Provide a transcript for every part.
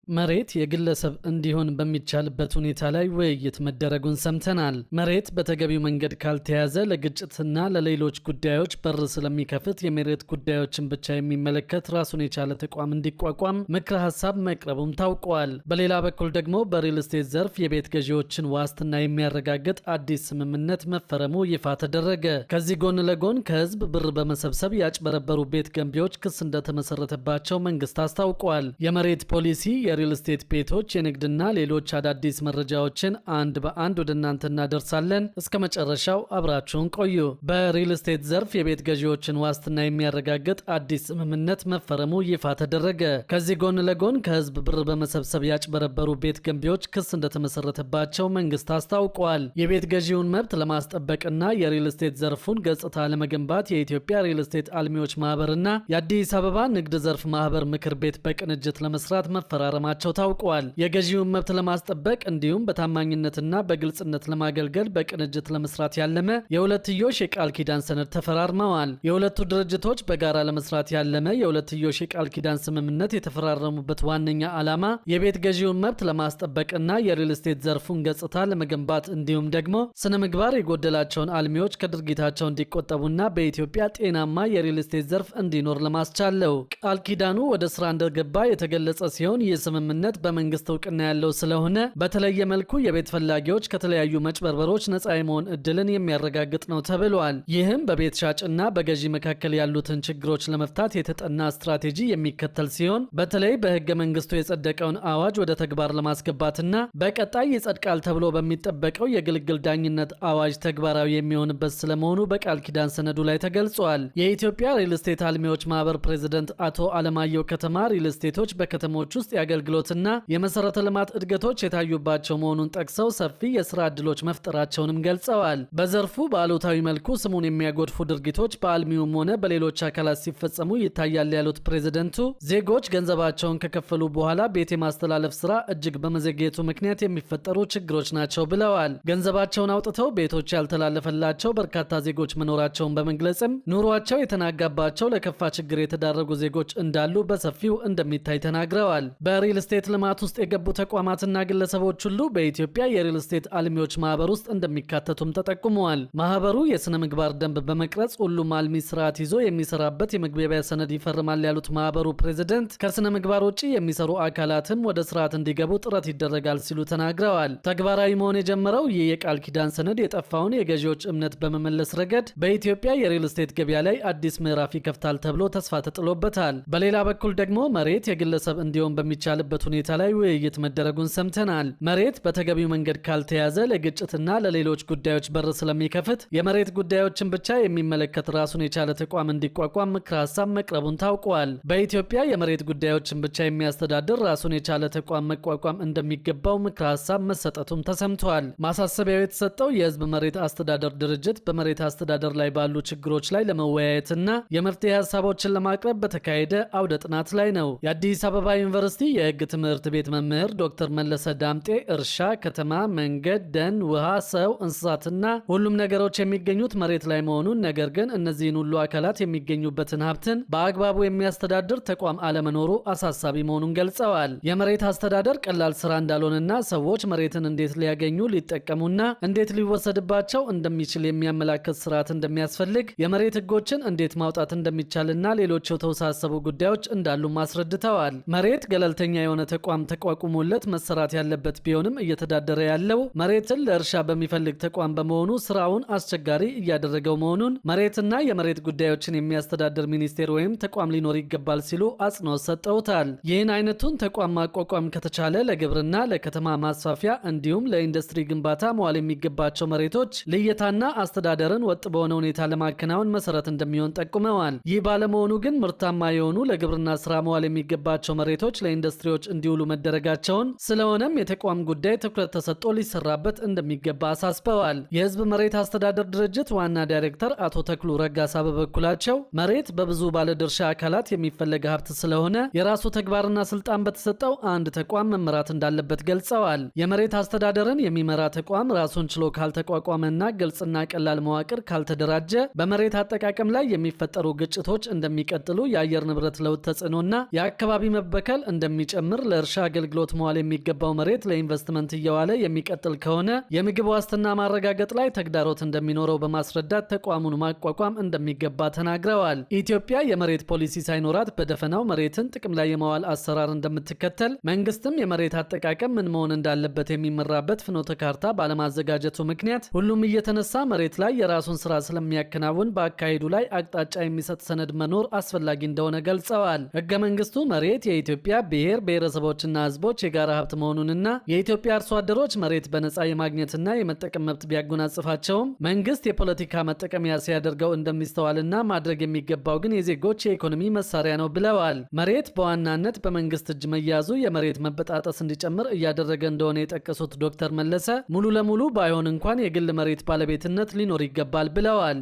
መሬት የግለሰብ እንዲሆን በሚቻልበት ሁኔታ ላይ ውይይት መደረጉን ሰምተናል። መሬት በተገቢው መንገድ ካልተያዘ ለግጭትና ለሌሎች ጉዳዮች በር ስለሚከፍት የመሬት ጉዳዮችን ብቻ የሚመለከት ራሱን የቻለ ተቋም እንዲቋቋም ምክረ ሀሳብ መቅረቡም ታውቋል። በሌላ በኩል ደግሞ በሪል ስቴት ዘርፍ የቤት ገዢዎችን ዋስትና የሚያረጋግጥ አዲስ ስምምነት መፈረሙ ይፋ ተደረገ። ከዚህ ጎን ለጎን ከህዝብ ብር በመሰብሰብ ያጭበረበሩ ቤት ገንቢዎች ክስ እንደተመሰረተባቸው መንግስት አስታውቋል። የመሬት ፖሊሲ የሪል ስቴት ቤቶች የንግድና ሌሎች አዳዲስ መረጃዎችን አንድ በአንድ ወደ እናንተ እናደርሳለን። እስከ መጨረሻው አብራችሁን ቆዩ። በሪል ስቴት ዘርፍ የቤት ገዢዎችን ዋስትና የሚያረጋግጥ አዲስ ስምምነት መፈረሙ ይፋ ተደረገ። ከዚህ ጎን ለጎን ከህዝብ ብር በመሰብሰብ ያጭበረበሩ ቤት ገንቢዎች ክስ እንደተመሰረተባቸው መንግስት አስታውቋል። የቤት ገዢውን መብት ለማስጠበቅና የሪል ስቴት ዘርፉን ገጽታ ለመገንባት የኢትዮጵያ ሪል ስቴት አልሚዎች ማህበርና የአዲስ አበባ ንግድ ዘርፍ ማህበር ምክር ቤት በቅንጅት ለመስራት መፈራረማቸው ታውቋል። የገዢውን መብት ለማስጠበቅ እንዲሁም በታማኝነትና በግልጽነት ለማገልገል በቅንጅት ለመስራት ያለመ የሁለትዮሽ የቃል ኪዳን ሰነድ ተፈራርመዋል። የሁለቱ ድርጅቶች በጋራ ለመስራት ያለመ የሁለትዮሽ የቃል ኪዳን ስምምነት የተፈራረሙበት ዋነኛ ዓላማ የቤት ገዢውን መብት ለማስጠበቅና የሪል ስቴት ዘርፉን ገጽታ ለመገንባት እንዲሁም ደግሞ ስነ ምግባር የጎደላቸውን አልሚዎች ከድርጊታቸው እንዲቆጠቡና በኢትዮጵያ ጤናማ የሪል ስቴት ዘርፍ እንዲኖር ለማስቻል ነው። ቃል ኪዳኑ ወደ ስራ እንደገባ የተገለጸ ሲሆን ይህ ስምምነት በመንግስት እውቅና ያለው ስለሆነ በተለየ መልኩ የቤት ፈላጊዎች ከተለያዩ መጭበርበሮች ነፃ የመሆን እድልን የሚያረጋግጥ ነው ተብሏል። ይህም በቤት ሻጭና በገዢ መካከል ያሉትን ችግሮች ለመፍታት የተጠና ስትራቴጂ የሚከተል ሲሆን በተለይ በህገ መንግስቱ የጸደቀውን አዋጅ ወደ ተግባር ለማስገባትና በቀጣይ ይጸድቃል ተብሎ በሚጠበቀው የግልግል ዳኝነት አዋጅ ተግባራዊ የሚሆንበት ስለመሆኑ በቃል ኪዳን ሰነዱ ላይ ተገልጿል። የኢትዮጵያ ሪል ስቴት አልሚዎች ማህበር ፕሬዝዳንት አቶ አለማየሁ ከተማ ሪል ስቴቶች በከተሞች ውስጥ የአገልግሎትና የመሰረተ ልማት እድገቶች የታዩባቸው መሆኑን ጠቅሰው ሰፊ የስራ ዕድሎች መፍጠራቸውንም ገልጸዋል። በዘርፉ በአሉታዊ መልኩ ስሙን የሚያጎድፉ ድርጊቶች በአልሚውም ሆነ በሌሎች አካላት ሲፈጸሙ ይታያል ያሉት ፕሬዝደንቱ ዜጎች ገንዘባቸውን ከከፈሉ በኋላ ቤት የማስተላለፍ ስራ እጅግ በመዘግየቱ ምክንያት የሚፈጠሩ ችግሮች ናቸው ብለዋል። ገንዘባቸውን አውጥተው ቤቶች ያልተላለፈላቸው በርካታ ዜጎች መኖራቸውን በመግለጽም ኑሯቸው የተናጋባቸው ለከፋ ችግር የተዳረጉ ዜጎች እንዳሉ በሰፊው እንደሚታይ ተናግረዋል። በሪል ስቴት ልማት ውስጥ የገቡ ተቋማትና ግለሰቦች ሁሉ በኢትዮጵያ የሪል ስቴት አልሚዎች ማህበር ውስጥ እንደሚካተቱም ተጠቁመዋል። ማህበሩ የስነ ምግባር ደንብ በመቅረጽ ሁሉም አልሚ ስርዓት ይዞ የሚሰራበት የመግባቢያ ሰነድ ይፈርማል ያሉት ማህበሩ ፕሬዝደንት ከስነ ምግባር ውጭ የሚሰሩ አካላትም ወደ ስርዓት እንዲገቡ ጥረት ይደረጋል ሲሉ ተናግረዋል። ተግባራዊ መሆን የጀመረው ይህ የቃል ኪዳን ሰነድ የጠፋውን የገዢዎች እምነት በመመለስ ረገድ በኢትዮጵያ የሪል ስቴት ገበያ ላይ አዲስ ምዕራፍ ይከፍታል ተብሎ ተስፋ ተጥሎበታል። በሌላ በኩል ደግሞ መሬት የግለሰብ እንዲሆን በሚቻልበት ሁኔታ ላይ ውይይት መደረጉን ሰምተናል። መሬት በተገቢው መንገድ ካልተያዘ ለግጭትና ለሌሎች ጉዳዮች በር ስለሚከፍት የመሬት ጉዳዮችን ብቻ የሚመለከት ራሱን የቻለ ተቋም እንዲቋቋም ምክረ ሀሳብ መቅረቡን ታውቋል። በኢትዮጵያ የመሬት ጉዳዮችን ብቻ የሚያስተዳድር ራሱን የቻለ ተቋም መቋቋም እንደሚገባው ምክረ ሀሳብ መሰጠቱም ተሰምቷል። ማሳሰቢያው የተሰጠው የህዝብ መሬት አስተዳደር ድርጅት በመሬት አስተዳደር ላይ ባሉ ችግሮች ላይ ለመወያየትና የመፍትሄ ሀሳቦችን ለማቅረብ በተካሄደ አውደ ጥናት ላይ ነው። የአዲስ አበባ ዩኒቨርሲቲ የህግ ትምህርት ቤት መምህር ዶክተር መለሰ ዳምጤ እርሻ፣ ከተማ፣ መንገድ፣ ደን፣ ውሃ፣ ሰው፣ እንስሳትና ሁሉም ነገሮች የሚገኙት መሬት ላይ መሆኑን ነገር ግን እነዚህን ሁሉ አካላት የሚገኙበትን ሀብትን በአግባቡ የሚያስተዳድር ተቋም አለመኖሩ አሳሳቢ መሆኑን ገልጸዋል። የመሬት አስተዳደር ቀላል ስራ እንዳልሆነና ሰዎች መሬትን እንዴት ሊያገኙ ሊጠቀሙና እንዴት ሊወሰድባቸው እንደሚችል የሚያመላክት ስርዓት እንደሚያስፈልግ፣ የመሬት ህጎችን እንዴት ማውጣት እንደሚቻልና ሌሎች የተወሳሰቡ ጉዳዮች እንዳሉ አስረድተዋል። መሬት ገለልተኛ የሆነ ተቋም ተቋቁሞለት መሰራት ያለበት ቢሆንም እየተዳደረ ያለው መሬትን ለእርሻ በሚፈልግ ተቋም በመሆኑ ስራውን አስቸጋሪ እያደረገው መሆኑን መሬትና የመሬት ጉዳዮችን የሚያስተዳድር ሚኒስቴር ወይም ተቋም ሊኖር ይገባል ሲሉ አጽንኦት ሰጠውታል። ይህን አይነቱን ተቋም ማቋቋም ከተቻለ ለግብርና፣ ለከተማ ማስፋፊያ እንዲሁም ለኢንዱስትሪ ግንባታ መዋል የሚገባቸው መሬቶች ልየታና አስተዳደርን ወጥ በሆነ ሁኔታ ለማከናወን መሰረት እንደሚሆን ጠቁመዋል። ይህ ባለመሆኑ ግን ምርታማ የሆኑ ለግብርና ስራ መዋል የሚገባቸው መሬቶች ለኢንዱስትሪዎች እንዲውሉ መደረጋቸውን ስለሆነም የተቋም ጉዳይ ትኩረት ተሰጥቶ ሊሰራበት እንደሚገባ አሳስበዋል። የህዝብ መሬት አስተዳደር ድርጅት ዋና ዳይሬክተር አቶ ተክሉ ረጋሳ በበኩላቸው መሬት በብዙ ባለድርሻ አካላት የሚፈለግ ሀብት ስለሆነ የራሱ ተግባርና ስልጣን በተሰጠው አንድ ተቋም መመራት እንዳለበት ገልጸዋል። የመሬት አስተዳደርን የሚመራ ተቋም ራሱን ችሎ ካልተቋቋመና ግልጽና ቀላል መዋቅር ካልተደራጀ በመሬት አጠቃቀም ላይ የሚፈጠሩ ግጭቶች እንደሚቀጥሉ፣ የአየር ንብረት ለውጥ ተጽዕኖና የአካባቢ መበከል እንደሚጨምር ሳይጨምር ለእርሻ አገልግሎት መዋል የሚገባው መሬት ለኢንቨስትመንት እየዋለ የሚቀጥል ከሆነ የምግብ ዋስትና ማረጋገጥ ላይ ተግዳሮት እንደሚኖረው በማስረዳት ተቋሙን ማቋቋም እንደሚገባ ተናግረዋል። ኢትዮጵያ የመሬት ፖሊሲ ሳይኖራት በደፈናው መሬትን ጥቅም ላይ የማዋል አሰራር እንደምትከተል፣ መንግስትም የመሬት አጠቃቀም ምን መሆን እንዳለበት የሚመራበት ፍኖተ ካርታ ባለማዘጋጀቱ ምክንያት ሁሉም እየተነሳ መሬት ላይ የራሱን ስራ ስለሚያከናውን በአካሄዱ ላይ አቅጣጫ የሚሰጥ ሰነድ መኖር አስፈላጊ እንደሆነ ገልጸዋል። ህገ መንግስቱ መሬት የኢትዮጵያ ብሔር ብሔረሰቦችና ህዝቦች የጋራ ሀብት መሆኑንና የኢትዮጵያ አርሶ አደሮች መሬት በነጻ የማግኘትና የመጠቀም መብት ቢያጎናጽፋቸውም መንግስት የፖለቲካ መጠቀሚያ ሲያደርገው እንደሚስተዋልና ማድረግ የሚገባው ግን የዜጎች የኢኮኖሚ መሳሪያ ነው ብለዋል። መሬት በዋናነት በመንግስት እጅ መያዙ የመሬት መበጣጠስ እንዲጨምር እያደረገ እንደሆነ የጠቀሱት ዶክተር መለሰ ሙሉ ለሙሉ ባይሆን እንኳን የግል መሬት ባለቤትነት ሊኖር ይገባል ብለዋል።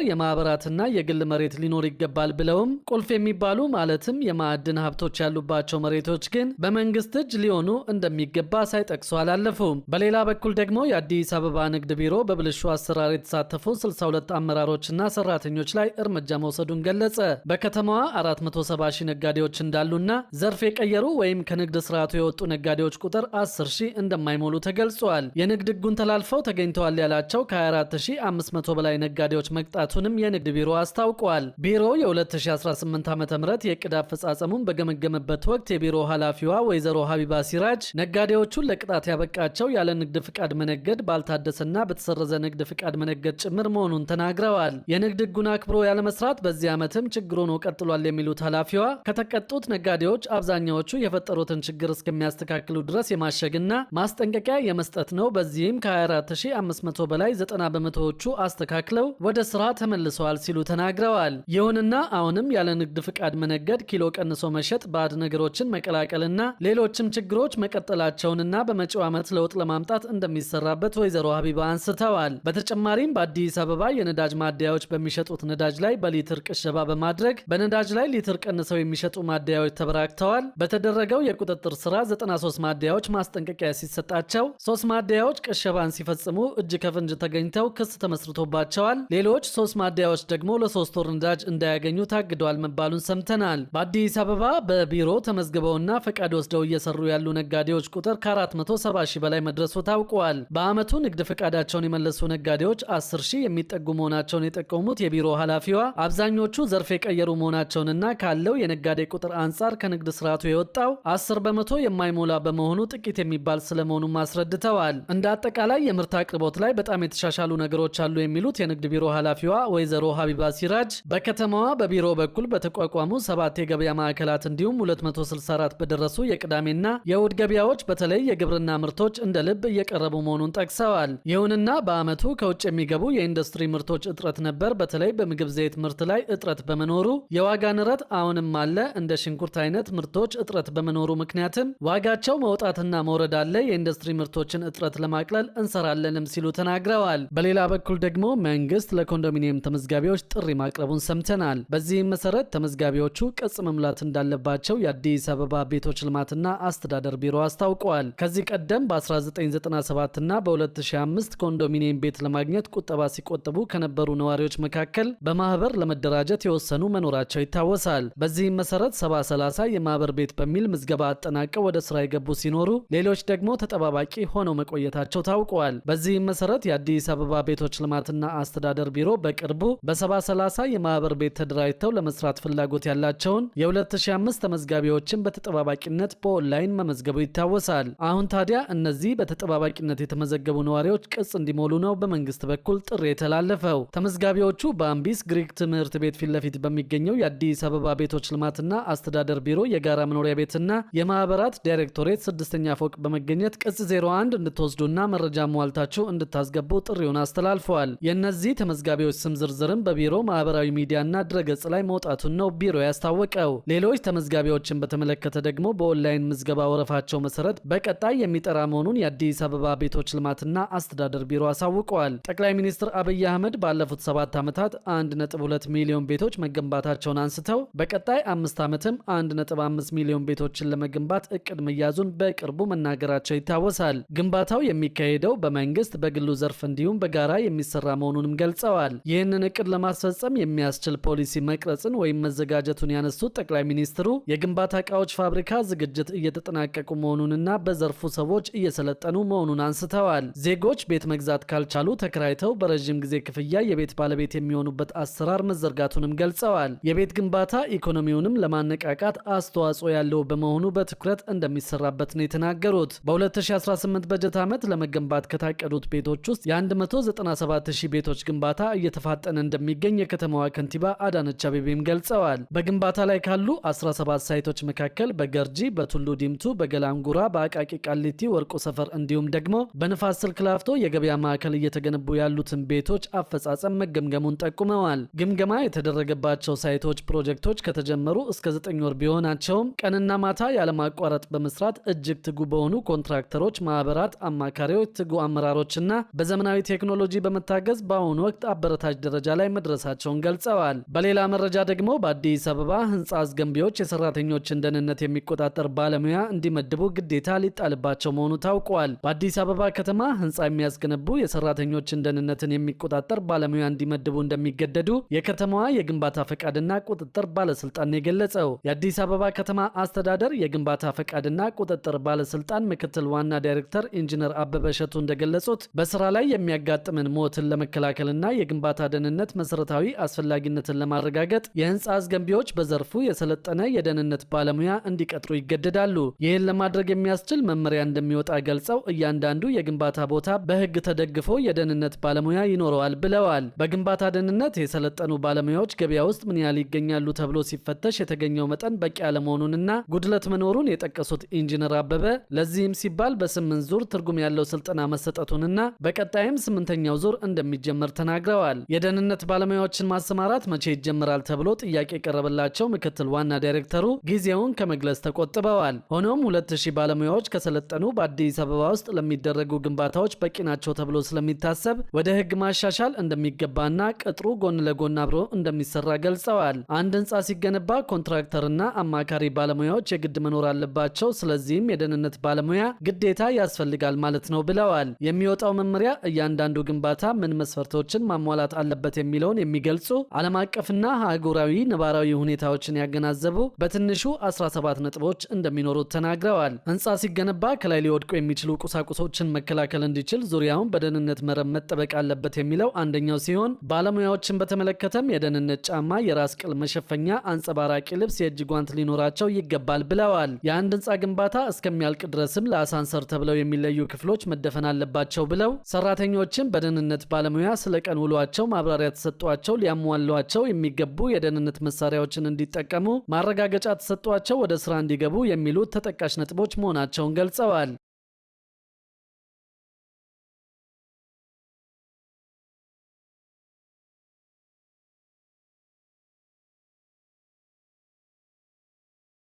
የማህበራትና የግል መሬት ሊኖር ይገባል ብለውም ቁልፍ የሚባሉ ማለትም የማዕድን ሀብቶች ያሉባቸው መሬቶች ግን በመንግስት እጅ ሊሆኑ እንደሚገባ ሳይጠቅሱ አላለፉም። በሌላ በኩል ደግሞ የአዲስ አበባ ንግድ ቢሮ በብልሹ አሰራር የተሳተፉ 62 አመራሮችና ሰራተኞች ላይ እርምጃ መውሰዱን ገለጸ። በከተማዋ 470 ሺህ ነጋዴዎች እንዳሉና ዘርፍ የቀየሩ ወይም ከንግድ ስርዓቱ የወጡ ነጋዴዎች ቁጥር 10 ሺህ እንደማይሞሉ ተገልጿል። የንግድ ህጉን ተላልፈው ተገኝተዋል ያላቸው ከ24500 በላይ ነጋዴዎች መቅጣቱንም የንግድ ቢሮ አስታውቋል። ቢሮው የ2018 ዓ.ም የዕቅድ አፈጻጸሙን በገመገመበት ወቅት የቢሮ ኃላፊዋ ወይዘሮ ሀቢባ ሲራጅ ነጋዴዎቹን ለቅጣት ያበቃቸው ያለ ንግድ ፍቃድ መነገድ፣ ባልታደሰና በተሰረዘ ንግድ ፍቃድ መነገድ ጭምር መሆኑን ተናግረዋል። የንግድ ህጉን አክብሮ ያለመስራት በዚህ ዓመትም ችግር ሆኖ ቀጥሏል የሚሉት ኃላፊዋ ከተቀጡት ነጋዴዎች አብዛኛዎቹ የፈጠሩትን ችግር እስከሚያስተካክሉ ድረስ የማሸግና ማስጠንቀቂያ የመስጠት ነው። በዚህም ከ24500 በላይ 90 በመቶዎቹ አስተካክለው ወደ ስራ ተመልሰዋል ሲሉ ተናግረዋል። ይሁንና አሁንም ያለ ንግድ ፍቃድ መነገድ፣ ኪሎ ቀንሶ መሸጥ፣ ባዕድ ነገሮችን መቀላቀልና ሌሎችም ችግሮች መቀጠላቸውንና በመጪው ዓመት ለውጥ ለማምጣት እንደሚሰራበት ወይዘሮ ሀቢባ አንስተዋል። በተጨማሪም በአዲስ አበባ የነዳጅ ማደያዎች በሚሸጡት ነዳጅ ላይ በሊትር ቅሸባ በማድረግ በነዳጅ ላይ ሊትር ቀንሰው የሚሸጡ ማደያዎች ተበራክተዋል። በተደረገው የቁጥጥር ስራ 93 ማደያዎች ማስጠንቀቂያ ሲሰጣቸው 3 ማደያዎች ቅሸባን ሲፈጽሙ እጅ ከፍንጅ ተገኝተው ክስ ተመስርቶባቸዋል። ሌሎች 3 ማደያዎች ደግሞ ለ3 ወር ነዳጅ እንዳያገኙ ታግደዋል መባሉን ሰምተናል። በአዲስ አበባ በቢሮ ተመዝግበውና ፈቃድ ወስደው እየሰሩ ያሉ ነጋዴዎች ቁጥር ከ470 ሺህ በላይ መድረሱ ታውቋል። በአመቱ ንግድ ፈቃዳቸውን የመለሱ ነጋዴዎች 10 ሺህ የሚጠጉ መሆናቸውን የጠቀሙት የቢሮ ኃላፊዋ አብዛኞቹ ዘርፍ የቀየሩ መሆናቸውንና ካለው የነጋዴ ቁጥር አንጻር ከንግድ ስርዓቱ የወጣው 10 በመቶ የማይሞላ በመሆኑ ጥቂት የሚባል ስለመሆኑም አስረድተዋል። እንደ አጠቃላይ የምርት አቅርቦት ላይ በጣም የተሻሻሉ ነገሮች አሉ የሚሉት የንግድ ቢሮ ኃላፊዋ ወይዘሮ ሀቢባ ሲራጅ በከተማዋ በቢሮ በኩል በተቋቋሙ 7 የገበያ ማዕከላት እንዲሁም 264 በደረሱ የቅዳሜና የእሁድ ገበያዎች በተለይ የግብርና ምርቶች እንደ ልብ እየቀረቡ መሆኑን ጠቅሰዋል። ይሁንና በአመቱ ከውጭ የሚገቡ የኢንዱስትሪ ምርቶች እጥረት ነበር። በተለይ በምግብ ዘይት ምርት ላይ እጥረት በመኖሩ የዋጋ ንረት አሁንም አለ። እንደ ሽንኩርት አይነት ምርቶች እጥረት በመኖሩ ምክንያትም ዋጋቸው መውጣትና መውረድ አለ። የኢንዱስትሪ ምርቶችን እጥረት ለማቅለል እንሰራለንም ሲሉ ተናግረዋል። በሌላ በኩል ደግሞ መንግስት ለኮንዶሚኒየም ተመዝጋቢዎች ጥሪ ማቅረቡን ሰምተናል። በዚህም መሰረት ተመዝጋቢዎቹ ቅጽ መሙላት እንዳለባቸው የአዲስ አበባ ቤቶች ልማትና አስተዳደር ቢሮ አስታውቀዋል። ከዚህ ቀደም በ1997 እና በ2005 ኮንዶሚኒየም ቤት ለማግኘት ቁጠባ ሲቆጥቡ ከነበሩ ነዋሪዎች መካከል በማህበር ለመደራጀት የወሰኑ መኖራቸው ይታወሳል። በዚህም መሰረት 70/30 የማህበር ቤት በሚል ምዝገባ አጠናቀው ወደ ስራ የገቡ ሲኖሩ ሌሎች ደግሞ ተጠባባቂ ሆነው መቆየታቸው ታውቀዋል። በዚህም መሰረት የአዲስ አበባ ቤቶች ልማትና አስተዳደር ቢሮ በቅርቡ በ70/30 የማህበር ቤት ተደራጅተው ለመስራት ፍላጎት ያላቸውን የ2005 ተመዝጋቢዎችን በተጠባባቂነት በኦንላይን መመዝገቡ ይታወሳል። አሁን ታዲያ እነዚህ በተጠባባቂነት የተመዘገቡ ነዋሪዎች ቅጽ እንዲሞሉ ነው በመንግስት በኩል ጥሪ የተላለፈው። ተመዝጋቢዎቹ በአምቢስ ግሪክ ትምህርት ቤት ፊት ለፊት በሚገኘው የአዲስ አበባ ቤቶች ልማትና አስተዳደር ቢሮ የጋራ መኖሪያ ቤትና የማህበራት ዳይሬክቶሬት 6ኛ ፎቅ በመገኘት ቅጽ 01 እንድትወስዱና መረጃ ሟልታችሁ እንድታስገቡ ጥሪውን አስተላልፈዋል። የእነዚህ ተመዝጋቢዎች ስም ዝርዝርም በቢሮ ማህበራዊ ሚዲያና ድረገጽ ላይ መውጣቱን ነው ቢሮ ያስታወቀው። ሌሎች ተመዝጋቢዎችን በተመለከተ ደግሞ በኦንላይን ምዝገባ ወረፋቸው መሰረት በቀጣይ የሚጠራ መሆኑን የአዲስ አበባ ቤቶች ልማትና አስተዳደር ቢሮ አሳውቀዋል። ጠቅላይ ሚኒስትር አብይ አህመድ ባለፉት 7 ዓመታት 1.2 ሚሊዮን ቤቶች መገንባታቸውን አንስተው በቀጣይ 5 ዓመትም 1.5 ሚሊዮን ቤቶችን ለመገንባት እቅድ መያዙን በቅርቡ መናገራቸው ይታወሳል። ግንባታው የሚካሄደው በመንግስት በግሉ ዘርፍ እንዲሁም በጋራ የሚሰራ መሆኑንም ገልጸዋል። ይህንን እቅድ ለማስፈጸም የሚያስችል ፖሊሲ መቅረጽን ወይም መዘጋጀቱን ያነሱት ጠቅላይ ሚኒስትሩ የግንባታ እቃዎች ፋብሪካ ዝግጅት እየተጠናቀቁ መሆኑንና በዘርፉ ሰዎች እየሰለጠኑ መሆኑን አንስተዋል። ዜጎች ቤት መግዛት ካልቻሉ ተከራይተው በረዥም ጊዜ ክፍያ የቤት ባለቤት የሚሆኑበት አሰራር መዘርጋቱንም ገልጸዋል። የቤት ግንባታ ኢኮኖሚውንም ለማነቃቃት አስተዋጽኦ ያለው በመሆኑ በትኩረት እንደሚሰራበት ነው የተናገሩት። በ2018 በጀት ዓመት ለመገንባት ከታቀዱት ቤቶች ውስጥ የ197000 ቤቶች ግንባታ እየተፋጠነ እንደሚገኝ የከተማዋ ከንቲባ አዳነች አቤቤም ገልጸዋል። በግንባታ ላይ ካሉ 17 ሳይቶች መካከል በገርጂ፣ በቱሉ ዲምቱ፣ በገላንጉራ፣ በአቃቂ ቃሊቲ ወርቁ ሰፈር እንዲሁም ደግሞ በንፋስ ስልክ ላፍቶ የገበያ ማዕከል እየተገነቡ ያሉትን ቤቶች አፈጻጸም መገምገሙን ጠቁመዋል። ግምገማ የተደረገባቸው ሳይቶች ፕሮጀክቶች ከተጀመሩ እስከ 9 ወር ቢሆናቸውም ቀንና ማታ ያለማቋረጥ በመስራት እጅግ ትጉ በሆኑ ኮንትራክተሮች፣ ማህበራት፣ አማካሪዎች፣ ትጉ አመራሮችና በዘመናዊ ቴክኖሎጂ በመታገዝ በአሁኑ ወቅት አበረታች ደረጃ ላይ መድረሳቸውን ገልጸዋል። በሌላ መረጃ ደግሞ በአዲስ አበባ ህንፃ አስገንቢዎች የሰራተኞችን ደህንነት የሚቆጣጠር ባለሙያ እንዲመድቡ ግዴታ ሊጣልባቸው መሆኑ ታውቋል። በአዲስ አበባ ከተማ ህንፃ የሚያስገነቡ የሰራተኞችን ደህንነትን የሚቆጣጠር ባለሙያ እንዲመድቡ እንደሚገደዱ የከተማዋ የግንባታ ፈቃድና ቁጥጥር ባለስልጣን የገለጸው። የአዲስ አበባ ከተማ አስተዳደር የግንባታ ፈቃድና ቁጥጥር ባለስልጣን ምክትል ዋና ዳይሬክተር ኢንጂነር አበበ እሸቱ እንደገለጹት በስራ ላይ የሚያጋጥምን ሞትን ለመከላከልና የግንባታ ደህንነት መሰረታዊ አስፈላጊነትን ለማረጋገጥ የህንፃ አስገንቢዎች በዘርፉ የሰለጠነ የደህንነት ባለሙያ እንዲቀጥሩ ይገደዳሉ። ይህን ለማድረግ የሚያስችል መመሪያ እንደሚወጣ ገልጸው እያንዳንዱ የግንባታ ቦታ በህግ ተደግፎ የደህንነት ባለሙያ ይኖረዋል ብለዋል። በግንባታ ደህንነት የሰለጠኑ ባለሙያዎች ገበያ ውስጥ ምን ያህል ይገኛሉ ተብሎ ሲፈተሽ የተገኘው መጠን በቂ አለመሆኑንና ጉድለት መኖሩን የጠቀሱት ኢንጂነር አበበ ለዚህም ሲባል በ8 ዙር ትርጉም ያለው ስልጠና መሰጠቱንና በቀጣይም 8ኛው ዙር እንደሚጀመር ተናግረዋል። የደህንነት ባለሙያዎችን ማሰማራት መቼ ይጀምራል ተብሎ ጥያቄ የቀረበላቸው ምክትል ዋና ዳይሬክተሩ ጊዜውን ከመግለጽ ተቆጥበዋል። ሆኖም 2000 ባለሙያዎች ከሰለጠኑ በአዲስ አበባ ውስጥ ለሚደረጉ ግንባታዎች በቂ ናቸው ተብሎ ስለሚታሰብ ወደ ህግ ማሻሻል እንደሚገባና ቅጥሩ ጎን ለጎን አብሮ እንደሚሰራ ገልጸዋል። አንድ ህንፃ ሲገነባ ኮንትራክተርና አማካሪ ባለሙያዎች የግድ መኖር አለባቸው። ስለዚህም የደህንነት ባለሙያ ግዴታ ያስፈልጋል ማለት ነው ብለዋል። የሚወጣው መመሪያ እያንዳንዱ ግንባታ ምን መስፈርቶችን ማሟላት አለበት የሚለውን የሚገልጹ ዓለም አቀፍና አህጉራዊ ነባራዊ ሁኔታዎችን ያገናዘቡ በትንሹ 17 ነጥቦች እንደሚኖሩት ተናግረዋል። ህንፃ ሲገነባ ከላይ ሊወድቁ የሚችሉ ቁሳቁሶችን መከላከል እንዲችል ዙሪያውን በደህንነት መረብ መጠበቅ አለበት የሚለው አንደኛው ሲሆን ባለሙያዎችን በተመለከተም የደህንነት ጫማ፣ የራስ ቅል መሸፈኛ፣ አንጸባራቂ ልብስ፣ የእጅ ጓንት ሊኖራቸው ይገባል ብለዋል። የአንድ ህንፃ ግንባታ እስከሚያልቅ ድረስም ለአሳንሰር ተብለው የሚለዩ ክፍሎች መደፈን አለባቸው ብለው ሰራተኞችን በደህንነት ባለሙያ ስለ ቀን ውሏቸው ማብራሪያ ተሰጧቸው ሊያሟሏቸው የሚገቡ የደህንነት መሳሪያዎችን እንዲጠቀሙ ማረጋገጫ ተሰጧቸው ወደ ስራ እንዲገቡ የሚሉት ተጠቃሽ ነጥቦች መሆናቸውን ገልጸዋል።